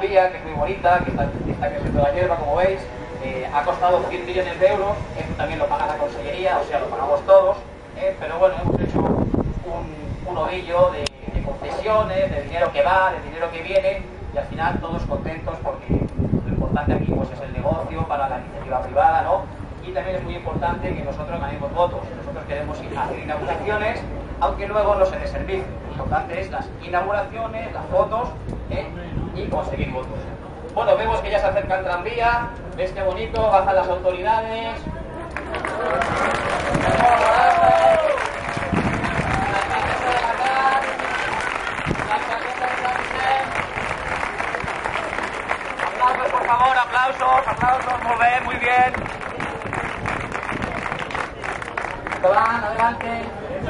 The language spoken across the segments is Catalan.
Vía, que es muy bonita, que está creciendo la hierba, como veis. Ha costado 100 millones de euros, esto también lo paga la Consellería, o sea, lo pagamos todos, pero bueno, hemos hecho un ovillo de concesiones, de dinero que va, de dinero que viene, y al final todos contentos porque lo importante aquí pues es el negocio para la iniciativa privada, ¿no? Y también es muy importante que nosotros ganemos votos. Nosotros queremos hacer inauguraciones, aunque luego no se dé servicio. Lo importante es las inauguraciones, las fotos y conseguir votos. Bueno, vemos que ya se acerca el tranvía, ves qué bonito, bajan las autoridades. Aplausos, por favor, aplausos, muy bien. Van, adelante,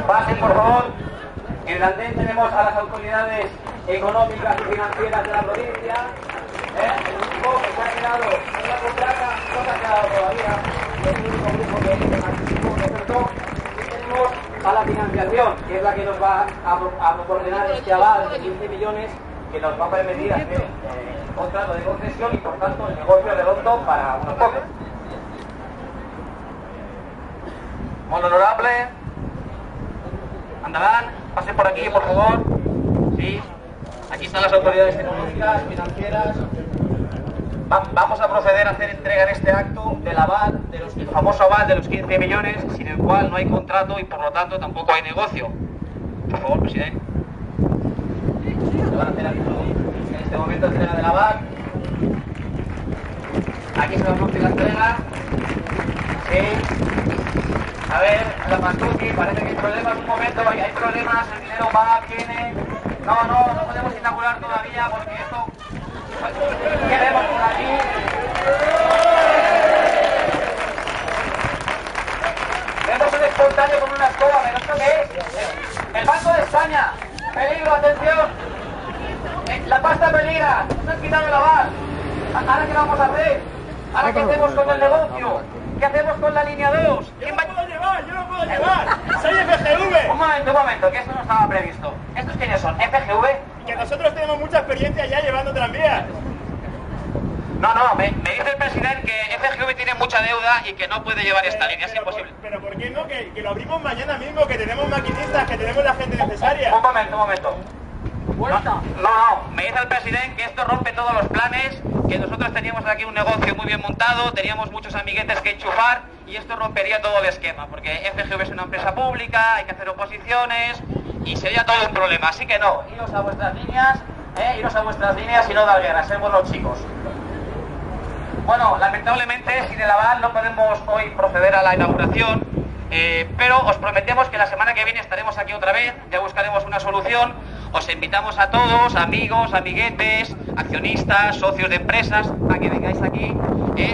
pasen por favor. En el andén tenemos a las autoridades económicas y financieras de la provincia. El único que se ha quedado en la contrata, no se ha quedado todavía. Es el único grupo que participó, que ofertó. Y tenemos a la financiación, que es la que nos va a proporcionar este aval de 15 millones que nos va a permitir hacer el contrato de concesión y por tanto el negocio redondo para unos pocos. Molt honorable, Andalán, pase por aquí, por favor. Sí, aquí están las autoridades económicas, financieras. Vamos a proceder a hacer entrega en este acto del aval, del famoso aval de los 15 millones, sin el cual no hay contrato y por lo tanto tampoco hay negocio. Por favor, presidente. Se van a hacer en este momento entrega del aval. Aquí se va a producir la entrega. Sí. A ver, la Pastuki, parece que hay problemas, un momento, hay problemas, el dinero va, viene. No podemos inaugurar todavía porque esto... ¿Qué vemos por aquí? Vemos un espontáneo con una escoba, ¿pero esto qué es? El Banco de España. Peligro, atención. La pasta peligra, nos han quitado el aval. ¿Ahora qué vamos a hacer? ¿Ahora qué hacemos con el negocio? ¿Qué hacemos con la línea 2? Yo no puedo llevar. Soy FGV. Un momento, que esto no estaba previsto. ¿Estos quiénes son? ¿FGV? Que nosotros tenemos mucha experiencia ya llevando tranvías. No, me dice el presidente que FGV tiene mucha deuda y que no puede llevar esta línea, es imposible. Pero ¿por qué no? Que lo abrimos mañana mismo, que tenemos maquinistas, que tenemos la gente necesaria. Un momento. No, me dice el presidente que esto rompe todos los planes, que nosotros teníamos aquí un negocio muy bien montado, teníamos muchos amiguetes que enchufar y esto rompería todo el esquema, porque FGV es una empresa pública, hay que hacer oposiciones y sería todo un problema, así que no, iros a vuestras líneas y no dar guerra, ser buenos chicos. Bueno, lamentablemente sin el aval no podemos hoy proceder a la inauguración, pero os prometemos que la semana que viene estaremos aquí otra vez, ya buscaremos una solución. Os invitamos a todos, amigos, amiguetes, accionistas, socios de empresas, a que vengáis aquí,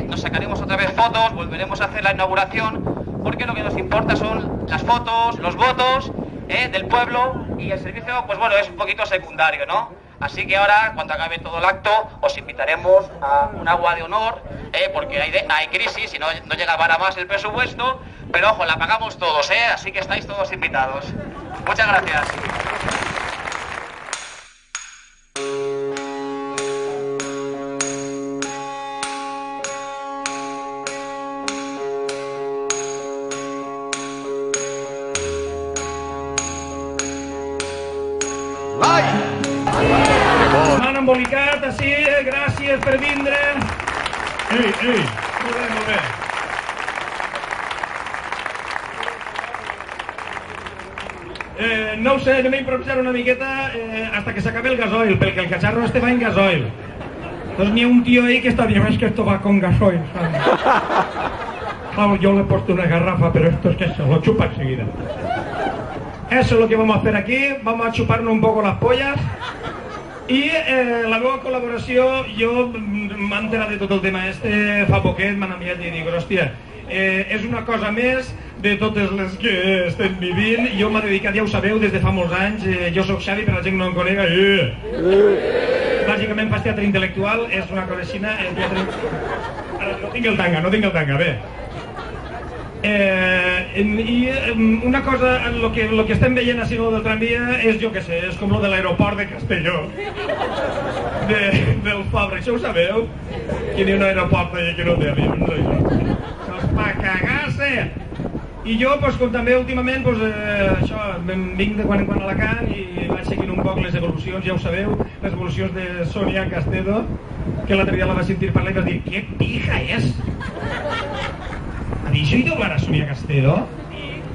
nos sacaremos otra vez fotos, volveremos a hacer la inauguración, porque lo que nos importa son las fotos, los votos del pueblo y el servicio, pues bueno, es un poquito secundario, ¿no? Así que ahora, cuando acabe todo el acto, os invitaremos a un agua de honor, porque hay crisis y no llega para más el presupuesto, pero ojo, la pagamos todos, así que estáis todos invitados. Muchas gracias. M'han embolicat, així, gràcies per vindre. Ei, molt bé. No ho sé, anem a improvisar una miqueta hasta que s'acabe el gasoil, perquè el cacharro este va en gasoil. Entonces n'hi ha un tío ahí que está diciendo, es que esto va con gasoil, ¿sabes? Vamos, yo le he puesto una garrafa, pero esto es que se lo chupa enseguida. Eso es lo que vamos a hacer aquí, vamos a chuparnos un poco las pollas. I la meva col·laboració, jo m'he enterat de tot el tema este fa poquet, m'han enviat i dic, hòstia, és una cosa més de totes les que estem vivint. Jo m'he dedicat, ja ho sabeu, des de fa molts anys, jo soc Xavi, per la gent que no em conega, bàsicament faig teatre intel·lectual, és una cosa aixina, no tinc el tanga, bé. I una cosa, lo que estem veient així del tramvia és, jo què sé, és com lo de l'aeroport de Castelló, del Fabra. Això ho sabeu? Que hi ha un aeroport allà que no té avions, això. Això és pa cagar-se. I jo, com també últimament, això, vinc de quan en quan a Alacant i vaig seguint un poc les evolucions, ja ho sabeu, les evolucions de Sonia Castedo, que l'altre dia la vaig sentir parlar i vaig dir, que pija és! ¿Habéis oído hablar a Sonia Castedo?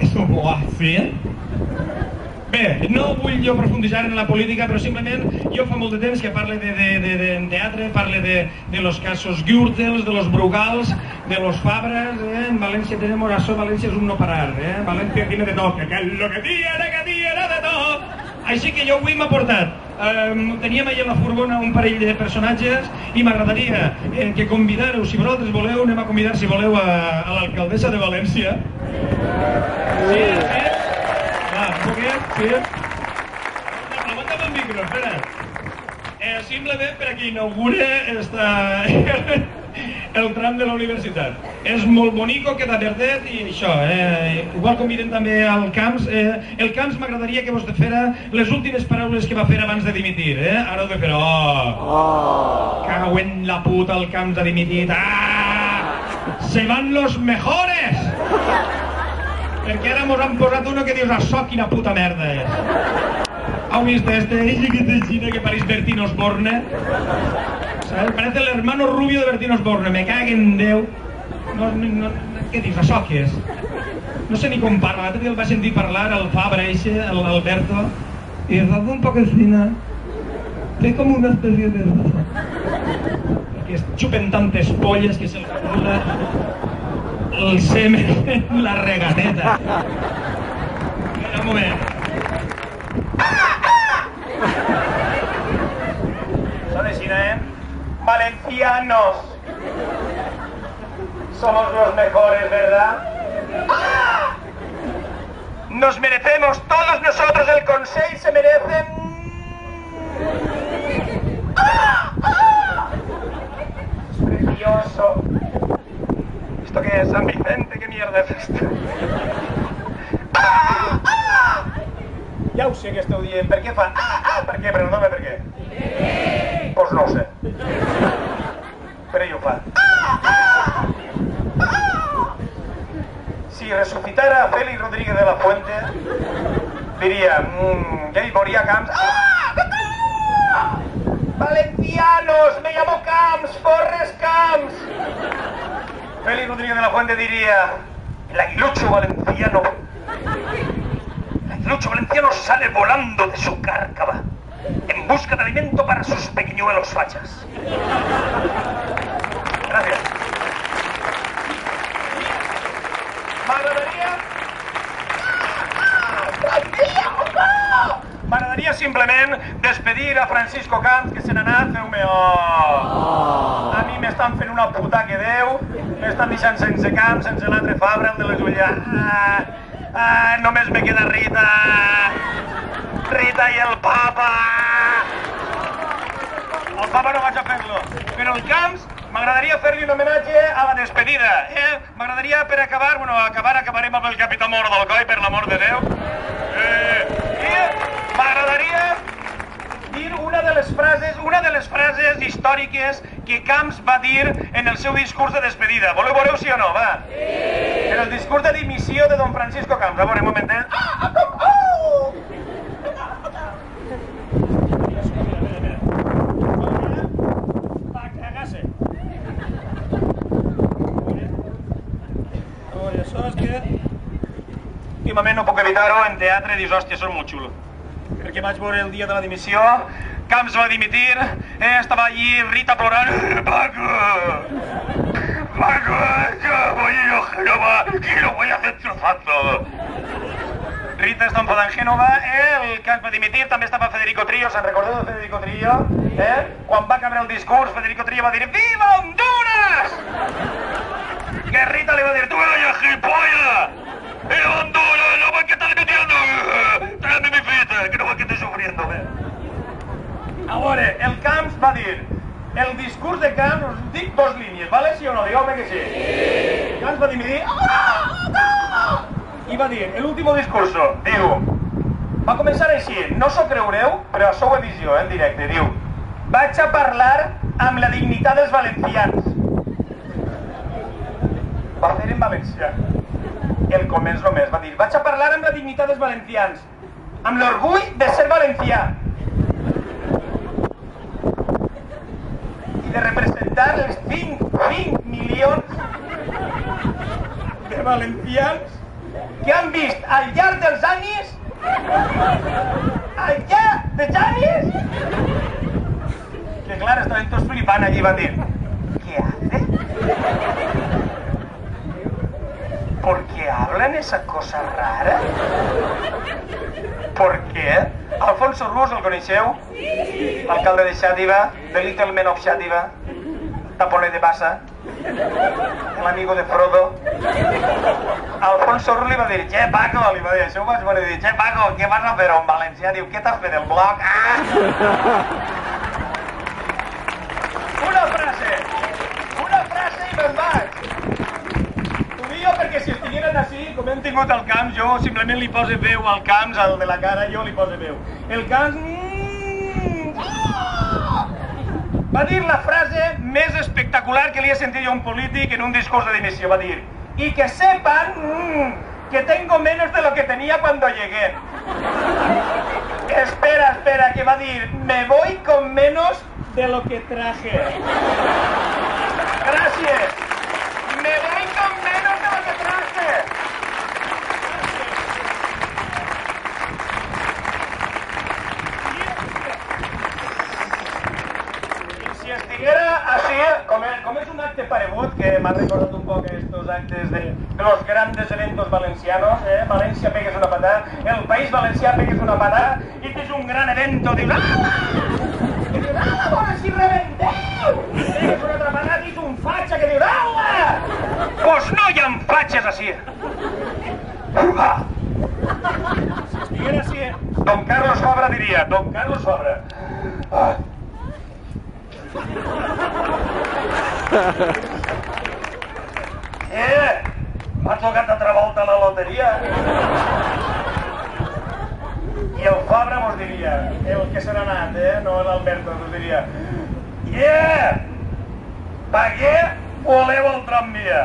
¿Eso lo hace? Bé, no vull jo profunditzar en la política, però simplement jo fa molt de temps que parle de teatre, parle de los casos Gürtels, de los Brugals, de los Fabras. En València tenemos això, València és un no parar. València tiene de tot, que és lo que tiene de tot. Així que jo avui m'ha portat. Teníem allà a la furgona un parell de personatges i m'agradaria que convidáreu, si vosaltres voleu, anem a convidar, si voleu, a l'alcaldessa de València. Sí. Un poquet, sí. Aguanta'm el micro, espera. Simplement per a que inaugure el tram de la universitat. És molt bonico, queda verdet i això. Igual convidem també al Camps. El Camps m'agradaria que vos fera les últimes paraules que va fer abans de dimitir. Ara ho de fer. Cago en la puta, el Camps ha dimitit. Se van los mejores! Perquè ara mos han posat uno que dius, això quina puta merda és. ¿Has visto este que parece Bertín Osborne? ¿Sabes? Parece el hermano rubio de Bertín Osborne, me cague en Déu. ¿Qué dius, això què és? No sé ni com parla, l'altre dia el va sentir parlar al Fabra eixe, l'Alberto, i es va un poc encina. Té com una espècie de... Perquè es xupen tantes polles que se'l cura el semen en la regateta. Espera un moment. Son de China, Valencianos. Somos los mejores, ¿verdad? Nos merecemos, todos nosotros, el Consell se merecen... Es precioso. ¿Esto qué es? San Vicente, ¿qué mierda es esto? Ja ho sé que esteu dient, per què fan? Per què? Pregunta'm per què. Pues no ho sé. Però ell ho fa. Si resucitara a Félix Rodríguez de la Fuente, diria, ja hi veuria Camps. Valencianos, me llamo Camps, Forrest Camps. Félix Rodríguez de la Fuente diría, el aguilucho valenciano. El aguilucho valenciano sale volando de su cárcava en busca de alimento para sus pequeñuelos fachas. Gracias. M'agradaria simplement despedir a Francisco Camps, que se n'ha anat, feu-me A mi m'estan fent una puta que Déu, m'estan deixant sense Camps, sense l'altre Fabra, el de les ulles. Només me queda Rita. Rita i el Papa. El Papa no vaig a fer-lo, però el Camps m'agradaria fer-li un homenatge a la despedida. M'agradaria, per acabar, acabarem amb el Capità Mort del Coi, per l'amor de Déu. I m'agradaria dir una de les frases històriques que Camps va dir en el seu discurs de despedida. Voleu veure sí o no? Va. En el discurs de dimissió de don Francisco Camps. A veure, un momentet. Va cagar-se. Això és que... Últimament no puc evitar-ho, en teatre dius, hòstia, són molt xulo. Perquè vaig veure el dia de la dimissió, Camps va dimitir, estava allí Rita plorant. Paco, que lo voy a hacer trozando. Rita està enfadant Gènova, el Camps va dimitir, també estava Federico Trillo, se'n recordeu de Federico Trillo? Quan va acabar el discurs, Federico Trillo va dir ¡Viva Honduras! Que Rita li va dir, tú eres gilipollas, Honduras, no ves que estás dimitiendo, tráeme mi fita, que no ves que estoy sufriendo. A veure, el Camps va dir, el discurs de Camps, us dic dos línies, vale? Sí o no? Digueu-me que sí. Camps va dimitir, I va dir, l'últim discurso, diu, va començar així, no s'ho creureu, però a sou emissió, en directe, diu, vaig a parlar amb la dignitat dels valencians. Va fer en valencià. El començ només, va dir, vaig a parlar amb la dignitat dels valencians, amb l'orgull de ser valencià i de representar els 20 milions de valencians que han vist al llarg dels anys, que clar, estaven tots flipant allí i van dir, ¿qué hace? ¿Por qué hablan esa cosa rara? ¿Por qué? Alfonso Rus, el coneixeu? L'alcalde de Xàtiva, de Little Men of Xàtiva, Taponer de Bassa, el amigo de Frodo. Alfonso Rus li va dir, che Paco, li va dir, això ho vaig venir a dir, che Paco, què vas a fer en valencià? Diu, què t'has fet, el blog? Una frase i me'n vaig. Ho dic perquè si estigueren així, com hem tingut al Camps, jo simplement li poso veu al Camps, al de la cara, jo li poso veu. El Camps... Va dir la frase més espectacular que li he sentit jo a un polític en un discurs de dimissió. Va dir, y que sepan que tengo menos de lo que tenía cuando llegué. Espera, que va dir, me voy con menos de lo que traje. Gràcies. Me voy con menos de lo que traje. I si estiguera així, com és un acte paregut, que m'ha recordat un poc estos actes de los grandes eventos valencianos, València pegues una patada, el País Valencià pegues una patada, i és un gran evento, dius, ala! Que dius, ala, bona, si rebenteu! Pegues una altra patada, i és un fatxa que dius, ala! Pues no hi ha fatxes així! Uga! Si estiguera així, Don Carlos Fabra diria, Don Carlos Fabra. M'ha tocat altra volta a la loteria. I el Fabra mos diria, el que se n'ha anat, no l'Alberto, mos diria, pagué, voleu el tramvia.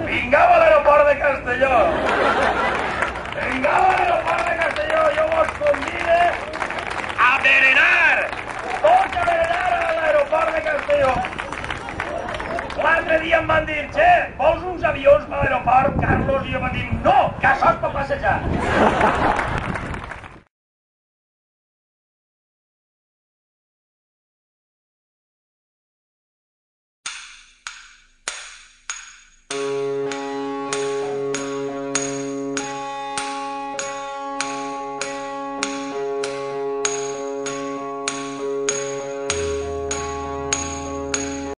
Vingau a l'aeroport de Castelló. Vingau a l'aeroport de Castelló, jo vos convide a berenar. Tots a berenar a l'aeroport de Castelló. L'altre dia em van dir, vols uns avions per l'aeroport, Carlos? I jo vaig dir, no, que això és per passejar.